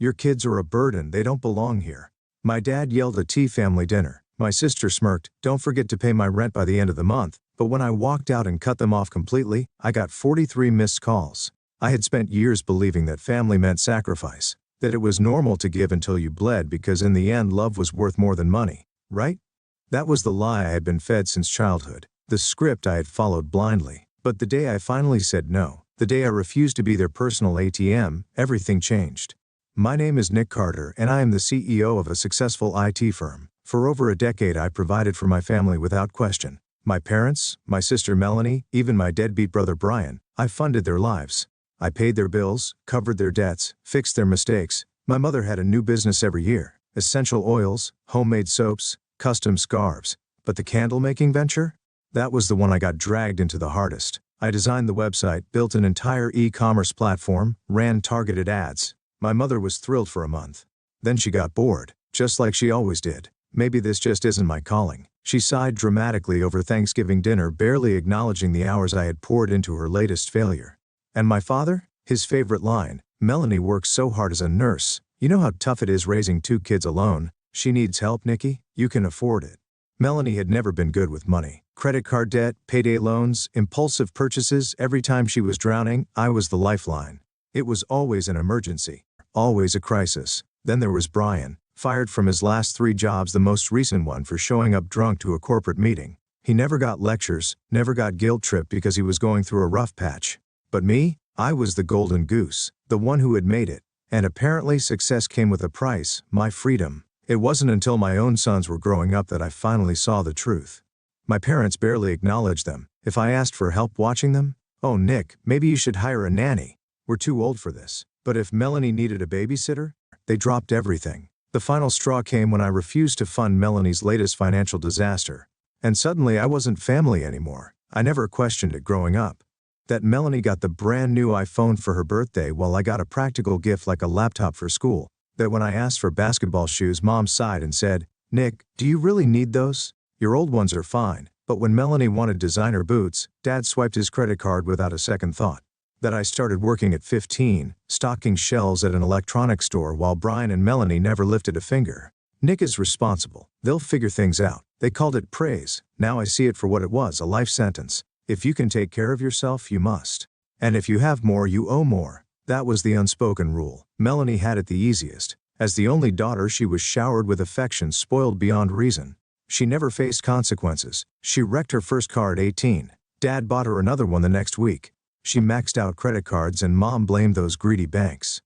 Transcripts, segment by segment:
"Your kids are a burden, they don't belong here." My dad yelled at family dinner. My sister smirked, "Don't forget to pay my rent by the end of the month." But when I walked out and cut them off completely, I got 43 missed calls. I had spent years believing that family meant sacrifice, that it was normal to give until you bled because in the end love was worth more than money, right? That was the lie I had been fed since childhood, the script I had followed blindly. But the day I finally said no, the day I refused to be their personal ATM, everything changed. My name is Nick Carter and I am the CEO of a successful IT firm. For over a decade I provided for my family without question. My parents, my sister Melanie, even my deadbeat brother Brian, I funded their lives. I paid their bills, covered their debts, fixed their mistakes. My mother had a new business every year: essential oils, homemade soaps, custom scarves. But the candle-making venture? That was the one I got dragged into the hardest. I designed the website, built an entire e-commerce platform, ran targeted ads. My mother was thrilled for a month. Then she got bored, just like she always did. "Maybe this just isn't my calling." She sighed dramatically over Thanksgiving dinner, barely acknowledging the hours I had poured into her latest failure. And my father? His favorite line: "Melanie works so hard as a nurse. You know how tough it is raising 2 kids alone. She needs help, Nikki. You can afford it." Melanie had never been good with money. Credit card debt, payday loans, impulsive purchases. Every time she was drowning, I was the lifeline. It was always an emergency, always a crisis. Then there was Brian, fired from his last 3 jobs, the most recent one for showing up drunk to a corporate meeting. He never got lectures, never got guilt tripped because he was going through a rough patch. But me? I was the golden goose, the one who had made it. And apparently success came with a price: my freedom. It wasn't until my own sons were growing up that I finally saw the truth. My parents barely acknowledged them. If I asked for help watching them, "Oh Nick, maybe you should hire a nanny. We're too old for this." But if Melanie needed a babysitter, they dropped everything. The final straw came when I refused to fund Melanie's latest financial disaster. And suddenly I wasn't family anymore. I never questioned it growing up. That Melanie got the brand new iPhone for her birthday while I got a practical gift like a laptop for school. That when I asked for basketball shoes, Mom sighed and said, "Nick, do you really need those? Your old ones are fine." But when Melanie wanted designer boots, Dad swiped his credit card without a second thought. That I started working at 15, stocking shelves at an electronics store while Brian and Melanie never lifted a finger. "Nick is responsible. They'll figure things out." They called it praise. Now I see it for what it was: a life sentence. If you can take care of yourself, you must. And if you have more, you owe more. That was the unspoken rule. Melanie had it the easiest. As the only daughter, she was showered with affection, spoiled beyond reason. She never faced consequences. She wrecked her first car at 18. Dad bought her another one the next week. She maxed out credit cards and Mom blamed those greedy banks.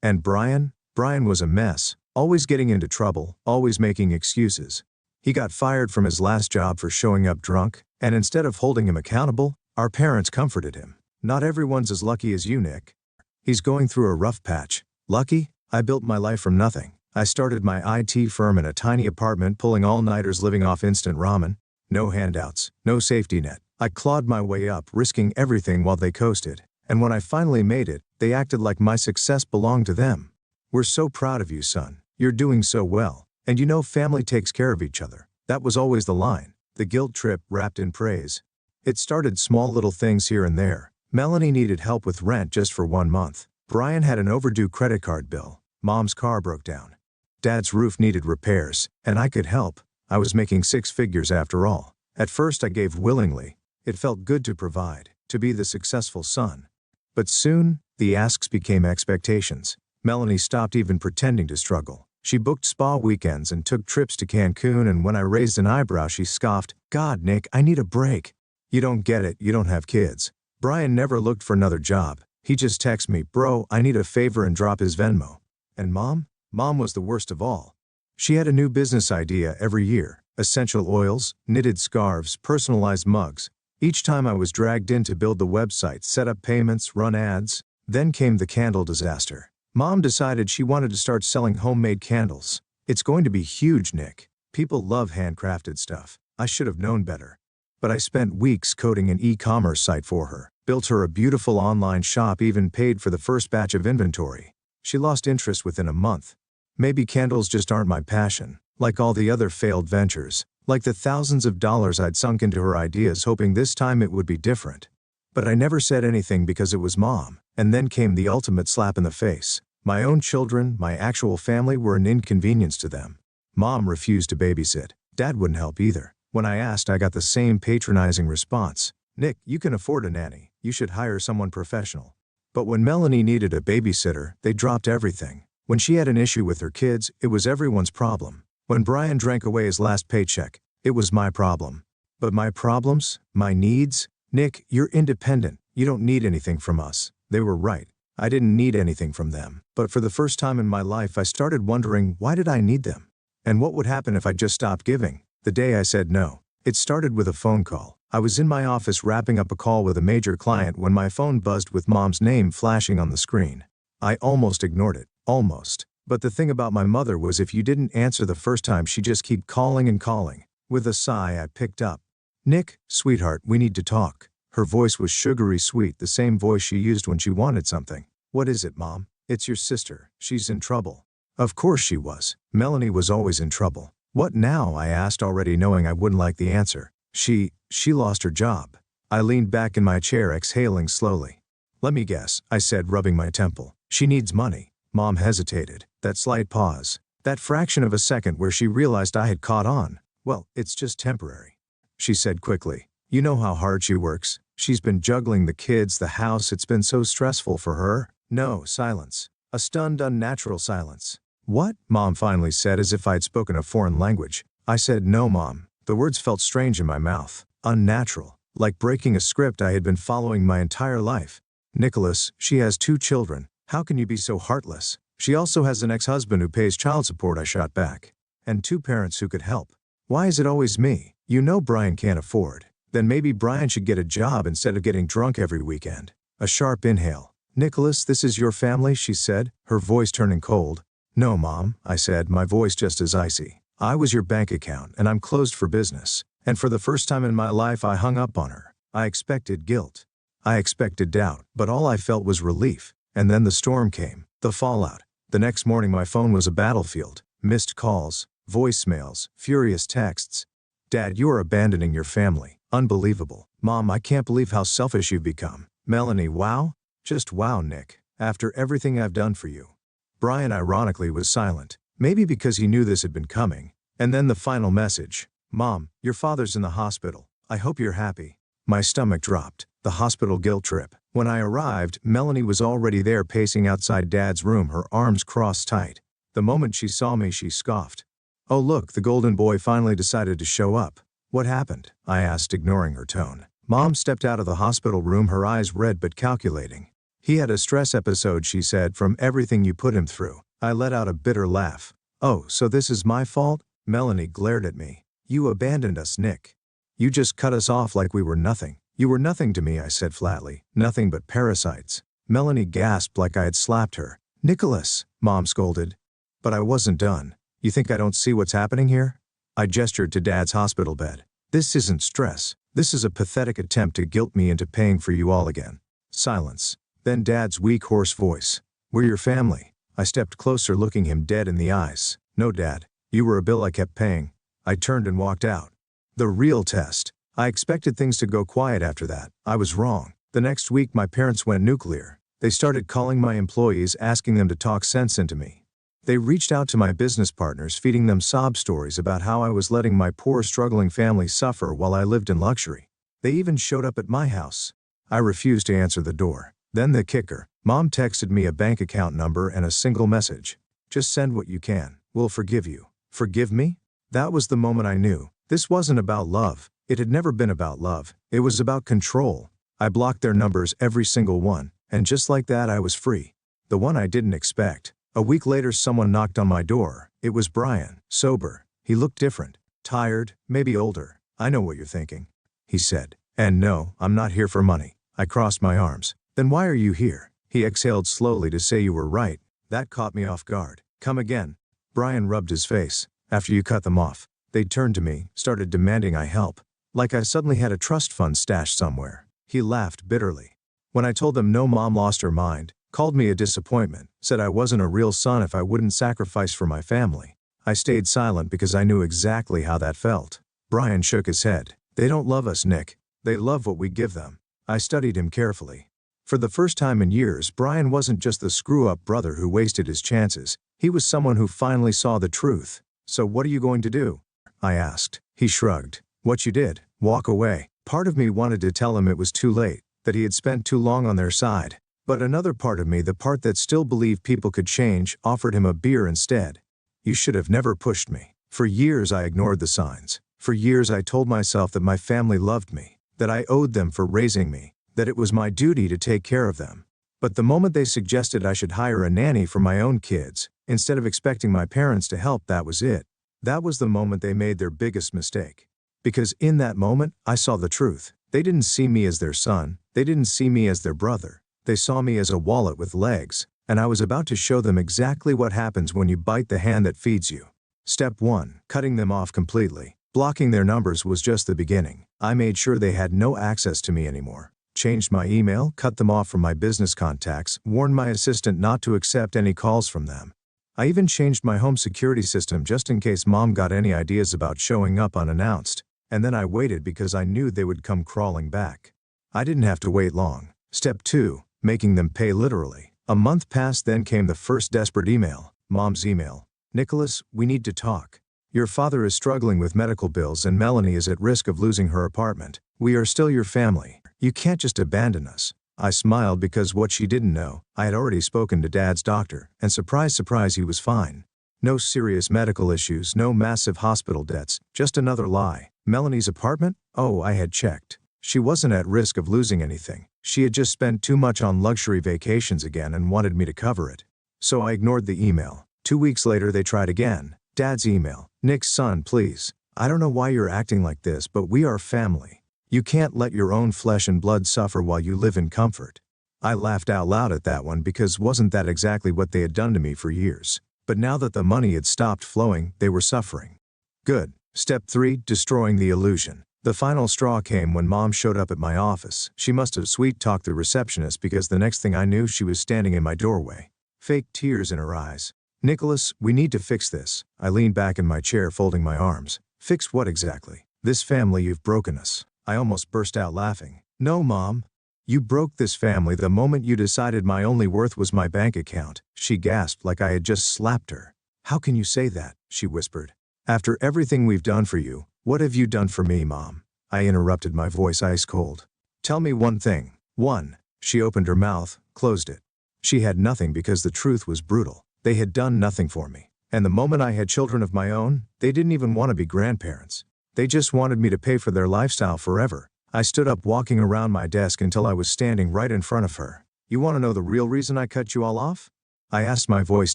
And Brian? Brian was a mess, always getting into trouble, always making excuses. He got fired from his last job for showing up drunk, and instead of holding him accountable, our parents comforted him. "Not everyone's as lucky as you, Nick. He's going through a rough patch." Lucky? I built my life from nothing. I started my IT firm in a tiny apartment, pulling all-nighters, living off instant ramen. No handouts, no safety net. I clawed my way up, risking everything while they coasted. And when I finally made it, they acted like my success belonged to them. "We're so proud of you, son. You're doing so well. And you know family takes care of each other." That was always the line. The guilt trip wrapped in praise. It started small little things here and there. Melanie needed help with rent just for 1 month. Brian had an overdue credit card bill. Mom's car broke down. Dad's roof needed repairs, and I could help. I was making 6 figures after all. At first I gave willingly. It felt good to provide, to be the successful son. But soon, the asks became expectations. Melanie stopped even pretending to struggle. She booked spa weekends and took trips to Cancun, and when I raised an eyebrow she scoffed, "God, Nick, I need a break." "You don't get it, you don't have kids." Brian never looked for another job. He just texted me, "Bro, I need a favor," and drop his Venmo. And Mom? Mom was the worst of all. She had a new business idea every year: essential oils, knitted scarves, personalized mugs. Each time I was dragged in to build the website, set up payments, run ads. Then came the candle disaster. Mom decided she wanted to start selling homemade candles. "It's going to be huge, Nick. People love handcrafted stuff." I should have known better. But I spent weeks coding an e-commerce site for her, built her a beautiful online shop, even paid for the first batch of inventory. She lost interest within a month. Maybe candles just aren't my passion, like all the other failed ventures, like the thousands of dollars I'd sunk into her ideas, hoping this time it would be different. But I never said anything because it was Mom, and then came the ultimate slap in the face. My own children, my actual family, were an inconvenience to them. Mom refused to babysit. Dad wouldn't help either. When I asked, I got the same patronizing response. Nick, you can afford a nanny. You should hire someone professional. But when Melanie needed a babysitter, they dropped everything. When she had an issue with her kids, it was everyone's problem. When Brian drank away his last paycheck, it was my problem. But my problems? My needs? Nick, you're independent. You don't need anything from us. They were right. I didn't need anything from them. But for the first time in my life, I started wondering, why did I need them? And what would happen if I just stopped giving? The day I said no. It started with a phone call. I was in my office wrapping up a call with a major client when my phone buzzed with Mom's name flashing on the screen. I almost ignored it. Almost. But the thing about my mother was if you didn't answer the first time, she'd just keep calling and calling. With a sigh, I picked up. Nick, sweetheart, we need to talk. Her voice was sugary sweet, the same voice she used when she wanted something. What is it, Mom? It's your sister. She's in trouble. Of course she was. Melanie was always in trouble. What now? I asked, already knowing I wouldn't like the answer. She lost her job. I leaned back in my chair, exhaling slowly. Let me guess, I said, rubbing my temple. She needs money. Mom hesitated. That slight pause. That fraction of a second where she realized I had caught on. Well, it's just temporary. She said quickly. You know how hard she works. She's been juggling the kids, the house. It's been so stressful for her. No, silence. A stunned, unnatural silence. What? Mom finally said, as if I'd spoken a foreign language. I said, no, Mom. The words felt strange in my mouth. Unnatural. Like breaking a script I had been following my entire life. Nicholas, she has 2 children. How can you be so heartless? She also has an ex-husband who pays child support, I shot back. And 2 parents who could help. Why is it always me? You know Brian can't afford. Then maybe Brian should get a job instead of getting drunk every weekend. A sharp inhale. Nicholas, this is your family, she said, her voice turning cold. No, Mom, I said, my voice just as icy. I was your bank account, and I'm closed for business. And for the first time in my life, I hung up on her. I expected guilt. I expected doubt, but all I felt was relief. And then the storm came, the fallout. The next morning my phone was a battlefield. Missed calls, voicemails, furious texts. Dad, you are abandoning your family. Unbelievable. Mom, I can't believe how selfish you've become. Melanie, wow? Just wow, Nick. After everything I've done for you. Brian ironically was silent. Maybe because he knew this had been coming. And then the final message. Mom, your father's in the hospital. I hope you're happy. My stomach dropped. The hospital guilt trip. When I arrived, Melanie was already there, pacing outside Dad's room, her arms crossed tight. The moment she saw me, she scoffed. Oh look, the golden boy finally decided to show up. What happened? I asked, ignoring her tone. Mom stepped out of the hospital room, her eyes red but calculating. He had a stress episode, she said, from everything you put him through. I let out a bitter laugh. Oh, so this is my fault? Melanie glared at me. You abandoned us, Nick. You just cut us off like we were nothing. You were nothing to me, I said flatly. Nothing but parasites. Melanie gasped like I had slapped her. Nicholas, Mom scolded. But I wasn't done. You think I don't see what's happening here? I gestured to Dad's hospital bed. This isn't stress. This is a pathetic attempt to guilt me into paying for you all again. Silence. Then Dad's weak, hoarse voice. We're your family. I stepped closer, looking him dead in the eyes. No, Dad. You were a bill I kept paying. I turned and walked out. The real test. I expected things to go quiet after that. I was wrong. The next week my parents went nuclear. They started calling my employees, asking them to talk sense into me. They reached out to my business partners, feeding them sob stories about how I was letting my poor, struggling family suffer while I lived in luxury. They even showed up at my house. I refused to answer the door. Then the kicker. Mom texted me a bank account number and a single message. Just send what you can. We'll forgive you. Forgive me? That was the moment I knew. This wasn't about love. It had never been about love. It was about control. I blocked their numbers, every single one. And just like that, I was free. The one I didn't expect. A week later, someone knocked on my door. It was Brian. Sober. He looked different. Tired, maybe older. I know what you're thinking, he said. And no, I'm not here for money. I crossed my arms. Then why are you here? He exhaled slowly to say you were right. That caught me off guard. Come again. Brian rubbed his face. After you cut them off, they turned to me, started demanding I help. Like I suddenly had a trust fund stashed somewhere. He laughed bitterly. When I told them no, Mom lost her mind, called me a disappointment, said I wasn't a real son if I wouldn't sacrifice for my family. I stayed silent because I knew exactly how that felt. Brian shook his head. They don't love us, Nick. They love what we give them. I studied him carefully. For the first time in years, Brian wasn't just the screw-up brother who wasted his chances. He was someone who finally saw the truth. "So what are you going to do?" I asked. He shrugged. "What you did, walk away." Part of me wanted to tell him it was too late, that he had spent too long on their side. But another part of me, the part that still believed people could change, offered him a beer instead. "You should have never pushed me." For years I ignored the signs. For years I told myself that my family loved me, that I owed them for raising me, that it was my duty to take care of them. But the moment they suggested I should hire a nanny for my own kids, instead of expecting my parents to help, that was it. That was the moment they made their biggest mistake. Because in that moment, I saw the truth. They didn't see me as their son, they didn't see me as their brother. They saw me as a wallet with legs, and I was about to show them exactly what happens when you bite the hand that feeds you. Step 1. Cutting them off completely. Blocking their numbers was just the beginning. I made sure they had no access to me anymore. Changed my email, cut them off from my business contacts, warned my assistant not to accept any calls from them. I even changed my home security system just in case Mom got any ideas about showing up unannounced. And then I waited because I knew they would come crawling back. I didn't have to wait long. Step 2. Making them pay literally. A month passed, then came the first desperate email. Mom's email. "Nicholas, we need to talk. Your father is struggling with medical bills and Melanie is at risk of losing her apartment. We are still your family. You can't just abandon us." I smiled because what she didn't know, I had already spoken to Dad's doctor, and surprise, surprise, he was fine. No serious medical issues, no massive hospital debts, just another lie. Melanie's apartment? Oh, I had checked. She wasn't at risk of losing anything. She had just spent too much on luxury vacations again and wanted me to cover it. So I ignored the email. 2 weeks later they tried again. Dad's email. "Nick's son, please. I don't know why you're acting like this, but we are family. You can't let your own flesh and blood suffer while you live in comfort." I laughed out loud at that one because wasn't that exactly what they had done to me for years? But now that the money had stopped flowing, they were suffering. Good. Step 3. Destroying the illusion. The final straw came when Mom showed up at my office. She must have sweet-talked the receptionist because the next thing I knew she was standing in my doorway. Fake tears in her eyes. "Nicholas, we need to fix this." I leaned back in my chair, folding my arms. "Fix what exactly?" "This family, you've broken us." I almost burst out laughing. "No, Mom. You broke this family the moment you decided my only worth was my bank account." She gasped like I had just slapped her. "How can you say that?" she whispered. "After everything we've done for you, what have you done for me, Mom?" I interrupted, my voice ice cold. "Tell me one thing." "One." She opened her mouth, closed it. She had nothing because the truth was brutal. They had done nothing for me. And the moment I had children of my own, they didn't even want to be grandparents. They just wanted me to pay for their lifestyle forever. I stood up, walking around my desk until I was standing right in front of her. "You want to know the real reason I cut you all off?" I asked, my voice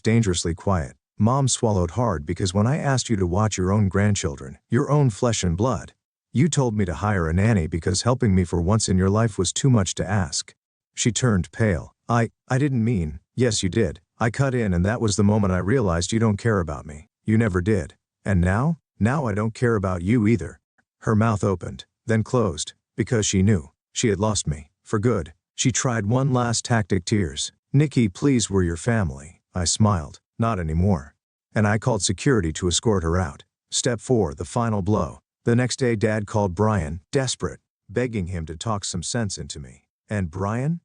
dangerously quiet. Mom swallowed hard because when I asked you to watch your own grandchildren, your own flesh and blood, you told me to hire a nanny because helping me for once in your life was too much to ask. She turned pale. I didn't mean." "Yes, you did." I cut in, and that was the moment I realized you don't care about me. You never did. "And now? Now I don't care about you either." Her mouth opened, then closed, because she knew. She had lost me. For good. She tried one last tactic: tears. "Nikki, please, we're your family." I smiled. "Not anymore." And I called security to escort her out. Step 4. The final blow. The next day Dad called Brian, desperate, begging him to talk some sense into me. "And Brian?"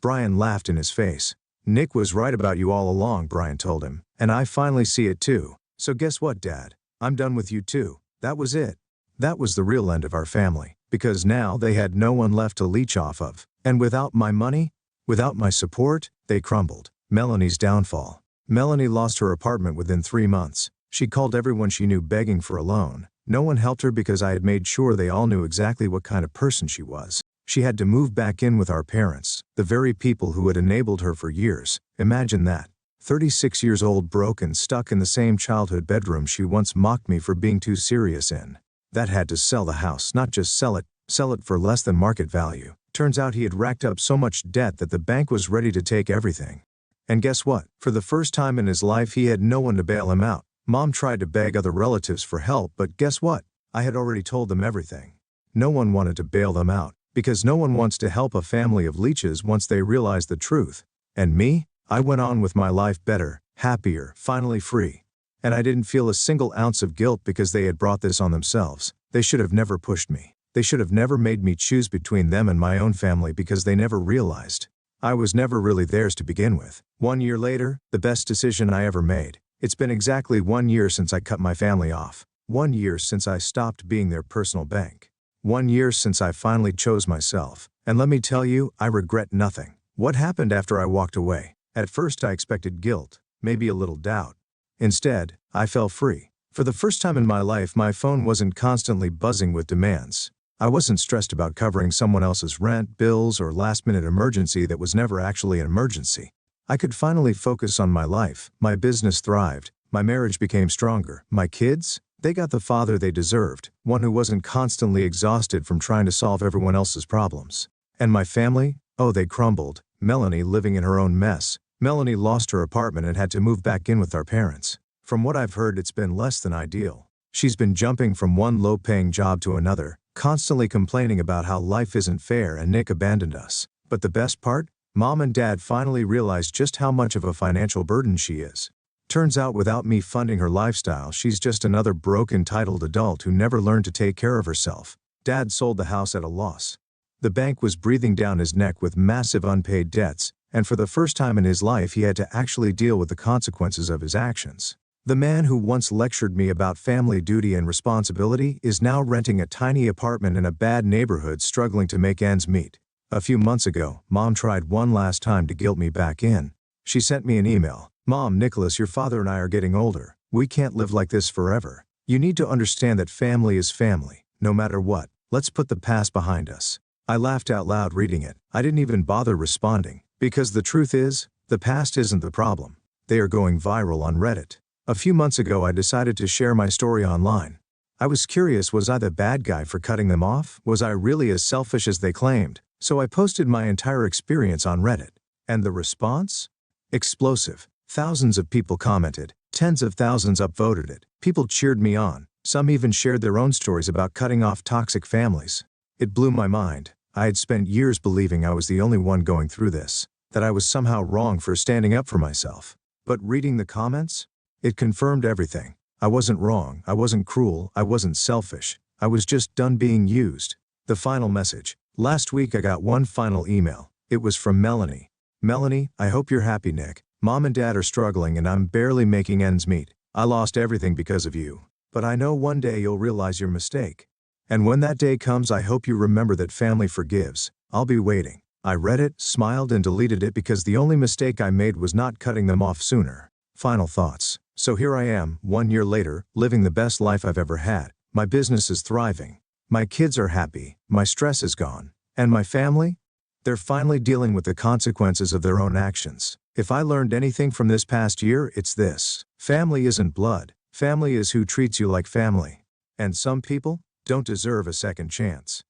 Brian laughed in his face. "Nick was right about you all along," Brian told him. "And I finally see it too. So guess what, Dad? I'm done with you too." That was it. That was the real end of our family. Because now they had no one left to leech off of. And without my money, without my support, they crumbled. Melanie's downfall. Melanie lost her apartment within 3 months. She called everyone she knew begging for a loan. No one helped her because I had made sure they all knew exactly what kind of person she was. She had to move back in with our parents, the very people who had enabled her for years. Imagine that. 36 years old, broke and stuck in the same childhood bedroom she once mocked me for being too serious in. That had to sell the house, not just sell it for less than market value. Turns out he had racked up so much debt that the bank was ready to take everything. And guess what? For the first time in his life, he had no one to bail him out. Mom tried to beg other relatives for help, but guess what? I had already told them everything. No one wanted to bail them out, because no one wants to help a family of leeches once they realize the truth. And me? I went on with my life better, happier, finally free. And I didn't feel a single ounce of guilt because they had brought this on themselves. They should have never pushed me. They should have never made me choose between them and my own family because they never realized. I was never really theirs to begin with. 1 year later, the best decision I ever made. It's been exactly 1 year since I cut my family off. 1 year since I stopped being their personal bank. 1 year since I finally chose myself. And let me tell you, I regret nothing. What happened after I walked away? At first I expected guilt, maybe a little doubt. Instead, I felt free. For the first time in my life, my phone wasn't constantly buzzing with demands. I wasn't stressed about covering someone else's rent, bills, or last-minute emergency that was never actually an emergency. I could finally focus on my life. My business thrived. My marriage became stronger. My kids? They got the father they deserved, one who wasn't constantly exhausted from trying to solve everyone else's problems. And my family? Oh, they crumbled. Melanie living in her own mess. Melanie lost her apartment and had to move back in with our parents. From what I've heard, it's been less than ideal. She's been jumping from one low-paying job to another, constantly complaining about how life isn't fair, and Nick abandoned us. But the best part? Mom and Dad finally realized just how much of a financial burden she is. Turns out without me funding her lifestyle, she's just another broke, entitled adult who never learned to take care of herself. Dad sold the house at a loss. The bank was breathing down his neck with massive unpaid debts, and for the first time in his life he had to actually deal with the consequences of his actions. The man who once lectured me about family duty and responsibility is now renting a tiny apartment in a bad neighborhood, struggling to make ends meet. A few months ago, Mom tried one last time to guilt me back in. She sent me an email. "Mom, Nicholas, your father and I are getting older. We can't live like this forever. You need to understand that family is family, no matter what. Let's put the past behind us." I laughed out loud reading it. I didn't even bother responding, because the truth is, the past isn't the problem. They are going viral on Reddit. A few months ago I decided to share my story online. I was curious, was I the bad guy for cutting them off? Was I really as selfish as they claimed? So I posted my entire experience on Reddit. And the response? Explosive. Thousands of people commented. Tens of thousands upvoted it. People cheered me on. Some even shared their own stories about cutting off toxic families. It blew my mind. I had spent years believing I was the only one going through this, that I was somehow wrong for standing up for myself. But reading the comments? It confirmed everything. I wasn't wrong, I wasn't cruel, I wasn't selfish. I was just done being used. The final message. Last week I got one final email. It was from Melanie. "Melanie, I hope you're happy, Nick. Mom and Dad are struggling and I'm barely making ends meet. I lost everything because of you. But I know one day you'll realize your mistake. And when that day comes, I hope you remember that family forgives. I'll be waiting." I read it, smiled, and deleted it because the only mistake I made was not cutting them off sooner. Final thoughts. So here I am, 1 year later, living the best life I've ever had. My business is thriving. My kids are happy. My stress is gone. And my family? They're finally dealing with the consequences of their own actions. If I learned anything from this past year, it's this. Family isn't blood. Family is who treats you like family. And some people don't deserve a second chance.